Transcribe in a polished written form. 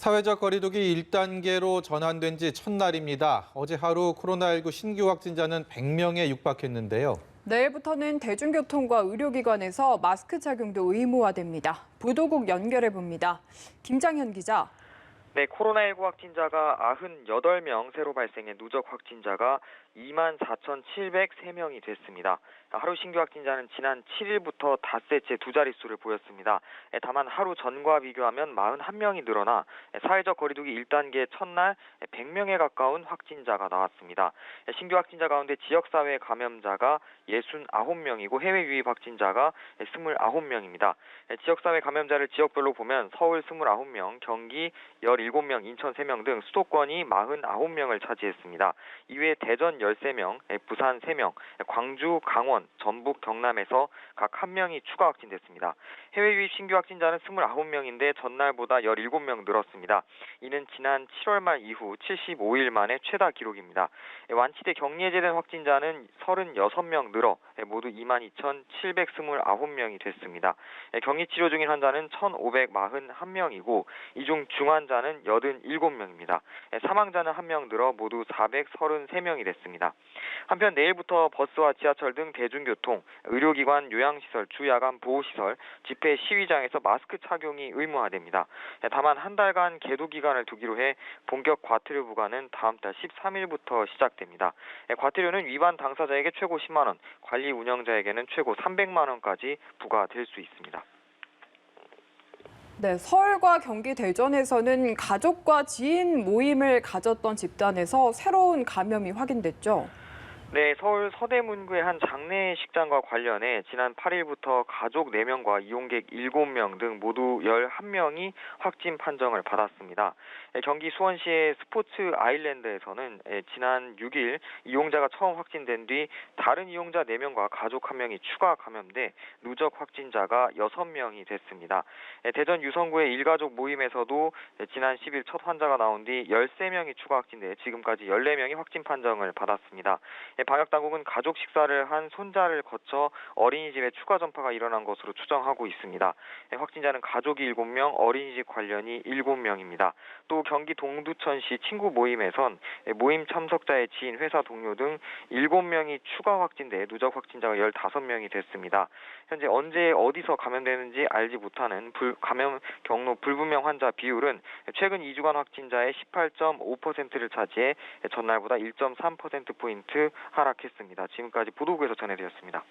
사회적 거리두기 1단계로 전환된 지 첫날입니다. 어제 하루 코로나19 신규 확진자는 100명에 육박했는데요. 내일부터는 대중교통과 의료기관에서 마스크 착용도 의무화됩니다. 보도국 연결해 봅니다. 김장현 기자. 네, 코로나19 확진자가 98명 새로 발생해 누적 확진자가 24,703명이 됐습니다. 하루 신규 확진자는 지난 7일부터 닷새째 두 자릿수를 보였습니다. 다만 하루 전과 비교하면 41명이 늘어나 사회적 거리두기 1단계 첫날 100명에 가까운 확진자가 나왔습니다. 신규 확진자 가운데 지역사회 감염자가 69명이고 해외 유입 확진자가 29명입니다. 지역사회 감염자를 지역별로 보면 서울 29명, 경기 17명, 인천 3명 등 수도권이 49명을 차지했습니다. 이외에 대전 13명, 부산 3명, 광주, 강원, 전북, 경남에서 각 1명이 추가 확진됐습니다. 해외 유입 신규 확진자는 29명인데 전날보다 17명 늘었습니다. 이는 지난 7월 말 이후 75일 만에 최다 기록입니다. 완치돼 격리 해제된 확진자는 36명 늘어 모두 22,729명이 됐습니다. 격리 치료 중인 환자는 1,541명이고 이 중 중환자는 87명입니다. 사망자는 1명 늘어 모두 433명이 됐습니다. 한편 내일부터 버스와 지하철 등 대중교통, 의료기관, 요양시설, 주야간 보호시설, 집회 시위장에서 마스크 착용이 의무화됩니다. 다만 한 달간 계도 기간을 두기로 해 본격 과태료 부과는 다음 달 13일부터 시작됩니다. 과태료는 위반 당사자에게 최고 10만 원, 관리 운영자에게는 최고 300만 원까지 부과될 수 있습니다. 네, 서울과 경기 대전에서는 가족과 지인 모임을 가졌던 집단에서 새로운 감염이 확인됐죠. 네, 서울 서대문구의 한 장례 식장과 관련해 지난 8일부터 가족 4명과 이용객 7명 등 모두 11명이 확진 판정을 받았습니다. 경기 수원시의 스포츠 아일랜드에서는 지난 6일 이용자가 처음 확진된 뒤 다른 이용자 4명과 가족 1명이 추가 감염돼 누적 확진자가 6명이 됐습니다. 대전 유성구의 일가족 모임에서도 지난 10일 첫 환자가 나온 뒤 13명이 추가 확진돼 지금까지 14명이 확진 판정을 받았습니다. 방역당국은 가족 식사를 한 손자를 거쳐 어린이집에 추가 전파가 일어난 것으로 추정하고 있습니다. 확진자는 가족이 7명, 어린이집 관련이 7명입니다. 또 경기 동두천시 친구 모임에선 모임 참석자의 지인, 회사 동료 등 7명이 추가 확진돼 누적 확진자가 15명이 됐습니다. 현재 언제 어디서 감염되는지 알지 못하는 감염 경로 불분명 환자 비율은 최근 2주간 확진자의 18.5%를 차지해 전날보다 1.3%포인트 하락했습니다. 지금까지 보도국에서 전해드렸습니다.